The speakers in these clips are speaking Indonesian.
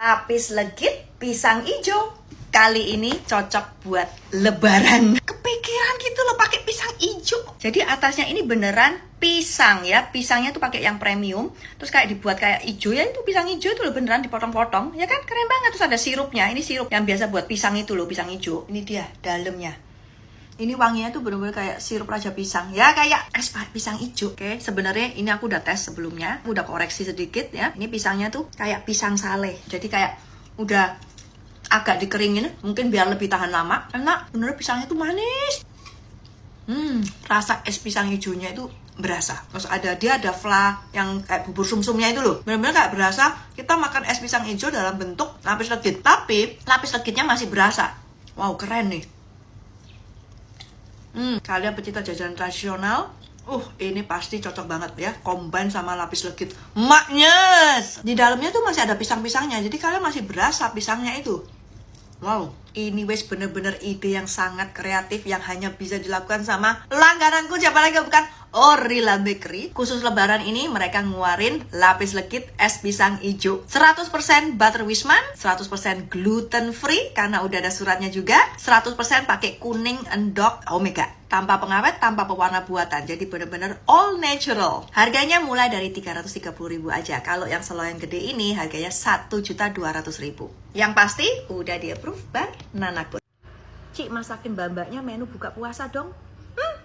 Lapis legit pisang hijau. Kali ini cocok buat lebaran. Kepikiran gitu loh pakai pisang hijau. Jadi atasnya ini beneran pisang ya. Pisangnya tuh pakai yang premium. Terus kayak dibuat kayak hijau ya, itu pisang hijau itu loh beneran dipotong-potong. Ya kan keren banget. Terus ada sirupnya. Ini sirup yang biasa buat pisang itu loh, pisang hijau. Ini dia dalamnya. Ini wanginya tuh bener-bener kayak sirup raja pisang. Ya kayak es pisang hijau. Oke, sebenarnya ini aku udah tes sebelumnya. Aku udah koreksi sedikit ya. Ini pisangnya tuh kayak pisang sale. Jadi kayak udah agak dikeringin. Mungkin biar lebih tahan lama. Karena bener pisangnya tuh manis. Rasa es pisang hijaunya itu berasa. Terus dia ada fla yang kayak bubur sumsumnya itu loh. Bener-bener kayak berasa kita makan es pisang hijau dalam bentuk lapis legit. Tapi lapis legitnya masih berasa. Wow, keren nih. Kalian pecinta jajanan tradisional, ini pasti cocok banget ya, combine sama lapis legit. Maknyes! Di dalamnya tuh masih ada pisang-pisangnya, jadi kalian masih berasa pisangnya itu. Wow, ini wes bener-bener ide yang sangat kreatif yang hanya bisa dilakukan sama langgananku, siapa lagi bukan Orila Bakery. Khusus lebaran ini mereka ngeluarin lapis legit es pisang hijau 100% butter wisman, 100% gluten free karena udah ada suratnya juga, 100% pakai kuning endok omega, tanpa pengawet, tanpa pewarna buatan. Jadi bener-bener all natural. Harganya mulai dari 330.000 aja. Kalau yang selo yang gede ini harganya 1.200.000. Yang pasti udah di approve Bang Nanaku. Cik, masakin mbak-mbaknya menu buka puasa dong.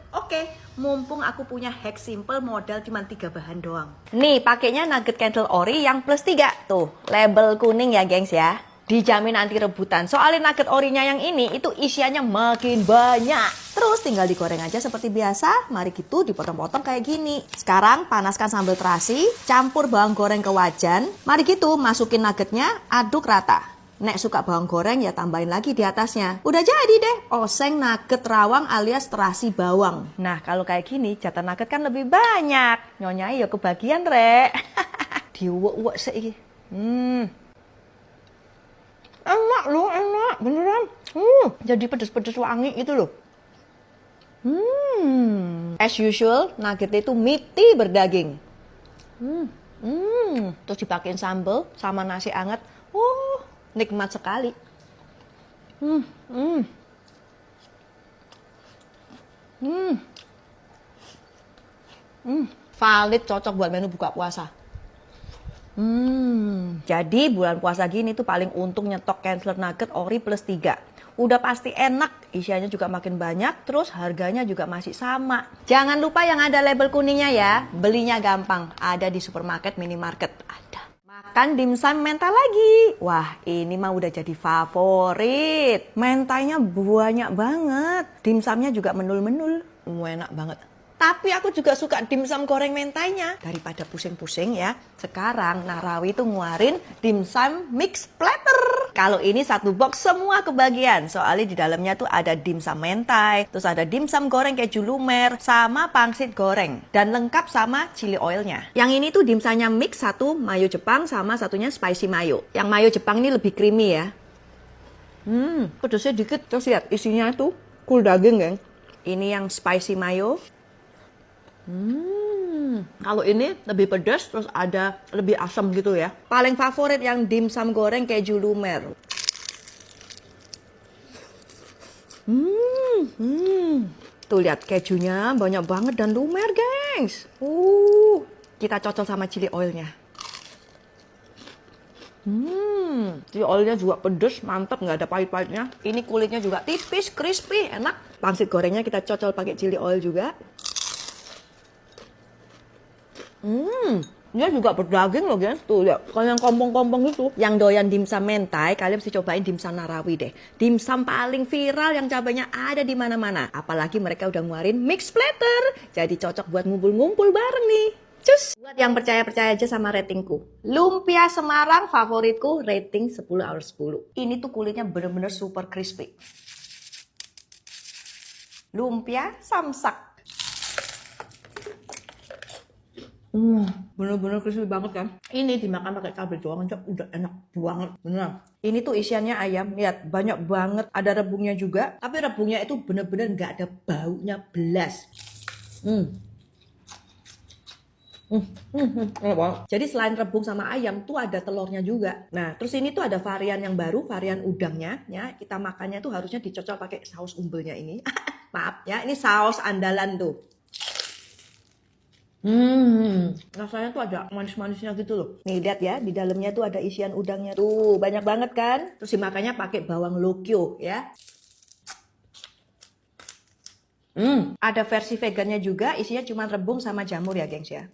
Oke, mumpung aku punya hack simple modal cuma 3 bahan doang. Nih, pakainya nugget candle ori yang plus 3. Tuh, label kuning ya, gengs ya. Dijamin anti rebutan. Soalnya nugget orinya yang ini, itu isiannya makin banyak. Terus tinggal digoreng aja seperti biasa. Mari gitu dipotong-potong kayak gini. Sekarang panaskan sambal terasi, campur bawang goreng ke wajan. Mari gitu masukin nuggetnya, aduk rata. Nek suka bawang goreng ya tambahin lagi di atasnya. Udah jadi deh, oseng nugget rawang alias terasi bawang. Nah kalau kayak gini jatah nugget kan lebih banyak. Nyonyai ya kebagian rek. Diuwek-uwek sih. Enak loh, enak beneran. Jadi pedes-pedes wangi itu loh. As usual, nugget itu meaty berdaging. Terus dipakein sambal sama nasi anget. Nikmat sekali. Valid, cocok buat menu buka puasa. Jadi bulan puasa gini tuh paling untung nyetok Candler Nugget ori plus 3. Udah pasti enak, isiannya juga makin banyak, terus harganya juga masih sama. Jangan lupa yang ada label kuningnya ya, belinya gampang, ada di supermarket, minimarket, ada. Makan dimsum mentai lagi. Wah, ini mah udah jadi favorit. Mentainya banyak banget, dimsumnya juga menul-menul, enak banget. Tapi aku juga suka dimsum goreng mentainya. Daripada pusing-pusing ya, sekarang Narawi tuh ngeluarin dimsum mix platter. Kalau ini satu box semua kebagian. Soalnya di dalamnya tuh ada dimsum mentai, terus ada dimsum goreng keju lumer, sama pangsit goreng. Dan lengkap sama chili oilnya. Yang ini tuh dimsumnya mix, satu mayo Jepang sama satunya spicy mayo. Yang mayo Jepang ini lebih creamy ya. Pedasnya dikit. Terus lihat isinya tuh cool daging, geng. Ini yang spicy mayo. Kalau ini lebih pedas, terus ada lebih asam gitu ya. Paling favorit yang dimsum goreng keju lumer. Tuh lihat kejunya banyak banget dan lumer, gengs. Kita cocol sama chili oilnya. Chili oilnya juga pedas, mantap, nggak ada pahit-pahitnya. Ini kulitnya juga tipis, crispy, enak. Pangsit gorengnya kita cocol pakai chili oil juga. Dia juga berdaging loh, guys. Tuh lihat, kalau yang kompong-kompong itu, yang doyan dimsum mentai, kalian mesti cobain dimsum Narawi deh. Dimsum paling viral yang cabenya ada di mana-mana. Apalagi mereka udah ngeluarin mix platter. Jadi cocok buat ngumpul-ngumpul bareng nih. Cus! Buat yang percaya-percaya aja sama ratingku. Lumpia Semarang favoritku, rating 10/10. Ini tuh kulitnya bener-bener super crispy. Lumpia samsak. Bener-bener crispy banget kan. Ini dimakan pakai cabai doang aja udah enak banget, bener. Ini tuh isiannya ayam, lihat banyak banget, ada rebungnya juga. Tapi rebungnya itu bener-bener nggak ada baunya belas. Enak banget. Jadi selain rebung sama ayam tuh ada telurnya juga. Nah, terus ini tuh ada varian yang baru, varian udangnya. Ya, kita makannya tuh harusnya dicocol pakai saus umbelnya ini. Maaf ya, ini saus andalan tuh. Rasanya tuh ada manis-manisnya gitu loh. Nih lihat ya, di dalamnya tuh ada isian udangnya tuh, banyak banget kan. Terus dimakannya pakai bawang lokyo ya. Ada versi vegannya juga, isinya cuma rebung sama jamur ya, gengs ya.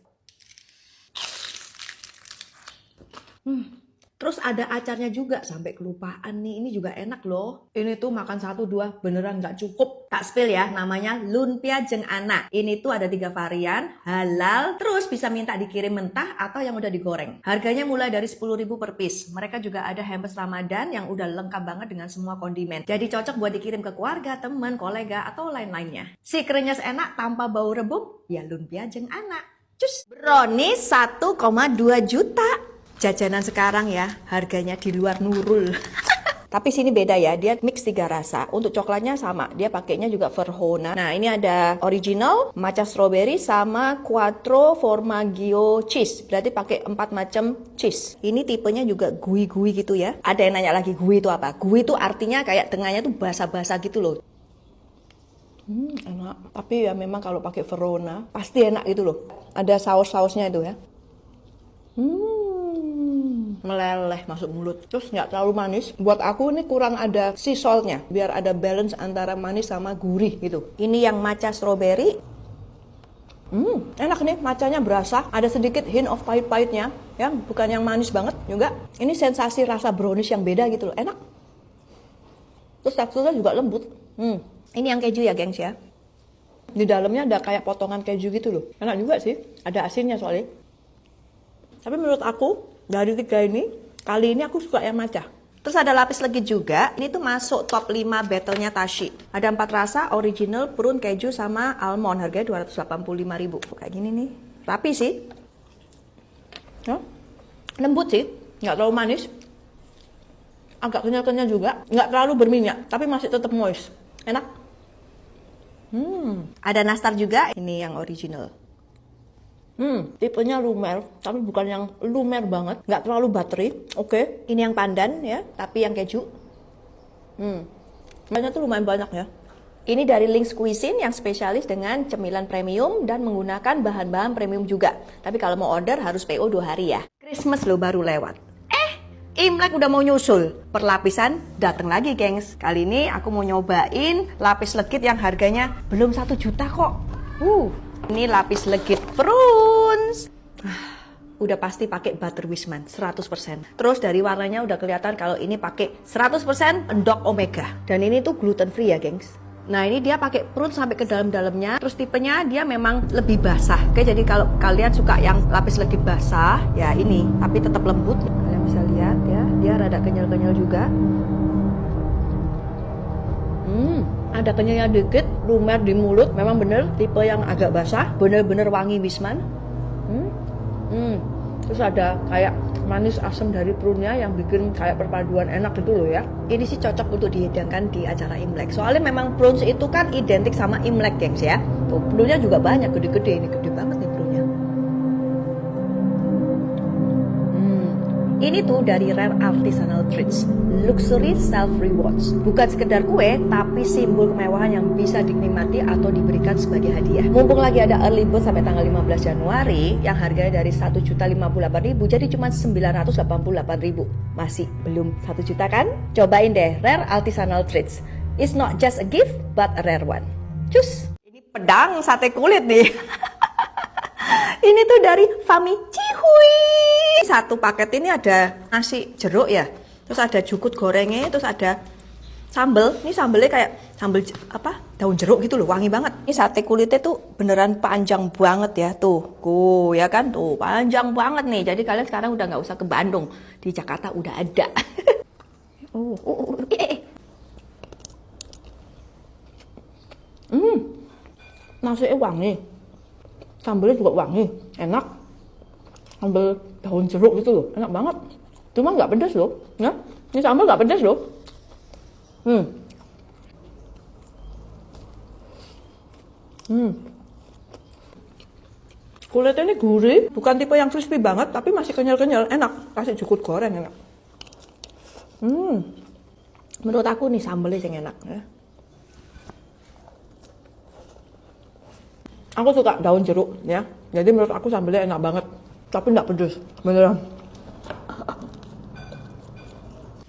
Terus ada acarnya juga, sampai kelupaan nih, ini juga enak loh. Ini tuh makan 1-2 beneran nggak cukup. Tak spill ya, namanya lumpia jeng anak. Ini tuh ada 3 varian, halal, terus bisa minta dikirim mentah atau yang udah digoreng. Harganya mulai dari 10.000 per piece. Mereka juga ada hampers Ramadan yang udah lengkap banget dengan semua kondimen. Jadi cocok buat dikirim ke keluarga, teman, kolega, atau lain-lainnya. Si krenyes enak tanpa bau rebung, ya lumpia jeng anak. Cus, brownies 1,2 juta. Jajanan sekarang ya, harganya di luar Nurul. Tapi sini beda ya, dia mix 3 rasa. Untuk coklatnya sama, dia pakainya juga Verona. Nah, ini ada original, matcha strawberry, sama quattro formaggio cheese. Berarti pakai 4 macam cheese. Ini tipenya juga gooey-gooey gitu ya. Ada yang nanya lagi, gooey itu apa? Gooey itu artinya kayak tengahnya tuh basah-basah gitu loh. Enak. Tapi ya memang kalau pakai Verona, pasti enak gitu loh. Ada saus-sausnya itu ya. Meleleh masuk mulut. Terus nggak terlalu manis. Buat aku ini kurang ada sea saltnya, biar ada balance antara manis sama gurih gitu. Ini yang matcha strawberry. Enak nih, matchanya berasa. Ada sedikit hint of pahit-pahitnya, ya, bukan yang manis banget juga. Ini sensasi rasa brownies yang beda gitu loh, enak. Terus teksturnya juga lembut. Ini yang keju ya, gengs ya. Di dalamnya ada kayak potongan keju gitu loh. Enak juga sih, ada asinnya soalnya. Tapi menurut aku, dari 3 ini, kali ini aku suka yang matcha. Terus ada lapis legit juga. Ini tuh masuk top 5 battle-nya Tashi. Ada 4 rasa, original, prune, keju, sama almond. Harganya 285.000. Kayak gini nih. Rapi sih. Ya. Lembut sih. Nggak terlalu manis. Agak kenyal-kenyal juga. Nggak terlalu berminyak. Tapi masih tetap moist. Enak. Ada nastar juga. Ini yang original. Tipenya lumer, tapi bukan yang lumer banget, nggak terlalu buttery. Oke. Ini yang pandan ya, tapi yang keju. Banyak tuh lumayan banyak ya. Ini dari Lynx Cuisine yang spesialis dengan cemilan premium dan menggunakan bahan-bahan premium juga. Tapi kalau mau order harus PO 2 hari ya. Christmas lo baru lewat. Imlek udah mau nyusul. Perlapisan datang lagi, gengs. Kali ini aku mau nyobain lapis legit yang harganya belum 1 juta kok. Ini lapis legit prunes. Udah pasti pakai butter Wisman 100%. Terus dari warnanya udah kelihatan kalau ini pakai 100% endok omega. Dan ini tuh gluten free ya, gengs. Nah, ini dia pakai prunes sampai ke dalam-dalamnya. Terus tipenya dia memang lebih basah. Oke, jadi kalau kalian suka yang lapis legit basah, ya ini, tapi tetap lembut. Kalian bisa lihat ya, dia rada kenyal-kenyal juga. Ada kenyalnya dikit, lumer di mulut, memang bener tipe yang agak basah, bener-bener wangi Wisman. Terus ada kayak manis asam dari prune-nya yang bikin kayak perpaduan enak gitu loh ya. Ini sih cocok untuk dihidangkan di acara Imlek. Soalnya memang prunes itu kan identik sama Imlek, gengs ya. Tuh, prune-nya juga banyak, gede-gede, ini gede banget nih prune-nya. Ini tuh dari Rare Artisanal Treats, Luxury Self Rewards. Bukan sekedar kue, tapi simbol kemewahan yang bisa dinikmati atau diberikan sebagai hadiah. Mumpung lagi ada early bird sampai tanggal 15 Januari, yang harganya dari 1.058.000 jadi cuma 988.000. Masih belum 1 juta kan? Cobain deh Rare Artisanal Treats. It's not just a gift, but a rare one. Cus! Ini pedang sate kulit nih. Ini tuh dari Fami Cihui. Satu paket ini ada nasi jeruk ya. Terus ada jukut gorengnya, terus ada sambel. Ini sambelnya kayak sambel apa? Daun jeruk gitu loh, wangi banget. Ini sate kulitnya tuh beneran panjang banget ya. Tuh, ya kan? Tuh, panjang banget nih. Jadi kalian sekarang udah nggak usah ke Bandung. Di Jakarta udah ada. Nasinya wangi. Sambelnya juga wangi, enak. Sambel daun jeruk gitu loh, enak banget. Cuma nggak pedas loh, ya. Ini sambal nggak pedas loh. Kulitnya ini gurih, bukan tipe yang crispy banget, tapi masih kenyal-kenyal, enak. Kasih jukut goreng enak. Menurut aku nih sambelnya yang enak ya. Aku suka daun jeruk ya, jadi menurut aku sambelnya enak banget, tapi nggak pedes, beneran.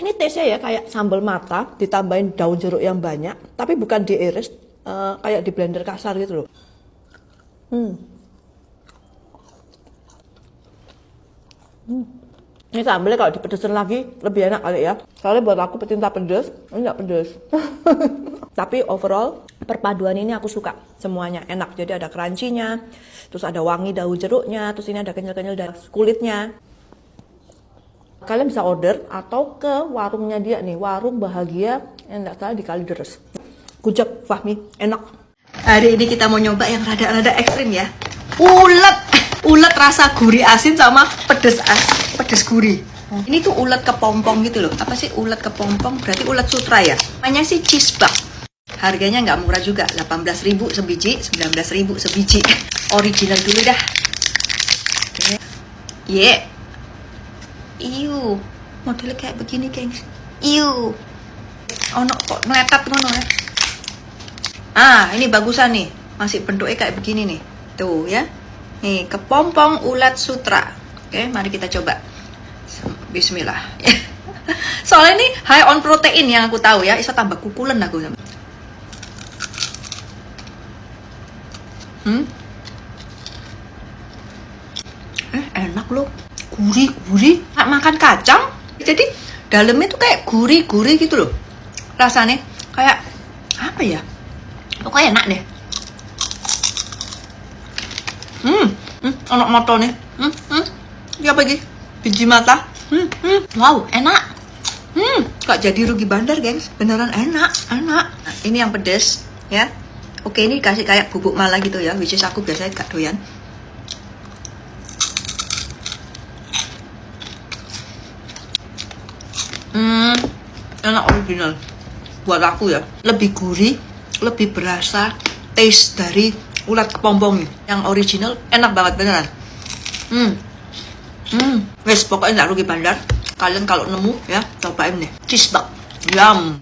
Ini taste-nya ya kayak sambal mata, ditambahin daun jeruk yang banyak, tapi bukan diiris, kayak di blender kasar gitu loh. Ini sambelnya kalau dipedesin lagi lebih enak kali ya. Soalnya buat aku pecinta pedes, ini nggak pedes. Tapi overall perpaduan ini aku suka. Semuanya enak. Jadi ada crunchy-nya, terus ada wangi daun jeruknya, terus ini ada kenyal-kenyal dari kulitnya. Kalian bisa order atau ke warungnya dia nih, Warung Bahagia yang nggak salah di Kalideres. Kujak Fahmi, enak. Hari ini kita mau nyoba yang rada-rada ekstrim ya. Ulet rasa gurih asin sama pedes gurih. Ini tuh ulet kepompong gitu loh. Apa sih ulet kepompong? Berarti ulet sutra ya. Namanya sih cheese bug. Harganya nggak murah juga, 18.000 sebiji, 19.000 sebiji. Original dulu dah. Oke. Iu, modelnya kayak begini, gengs. Iu. Ono kok ngeletat ngono ya. Ini bagusan nih. Masih bentuknya kayak begini nih. Tuh ya. Nih, kepompong ulat sutra. Oke, mari kita coba. Bismillah. Soalnya ini high on protein yang aku tahu ya. Bisa tambah kukulen aku. Enak loh. Gurih. Makan kacang. Jadi dalamnya tuh kayak gurih gitu loh. Rasanya kayak apa ya? Pokoknya enak deh. Anak mata nih. Ini apa lagi? Biji mata. Wow, enak. Gak jadi rugi bandar, gengs. Beneran enak. Nah, ini yang pedes, ya. Oke, ini dikasih kayak bubuk mala gitu ya, which is aku biasanya gak doyan. Enak original. Buat aku ya, lebih gurih, lebih berasa taste dari ulat kepompong nih. Yang original enak banget beneran. Wes pokoknya nggak rugi bandar. Kalian kalau nemu ya cobain nih cheese bug. Yum.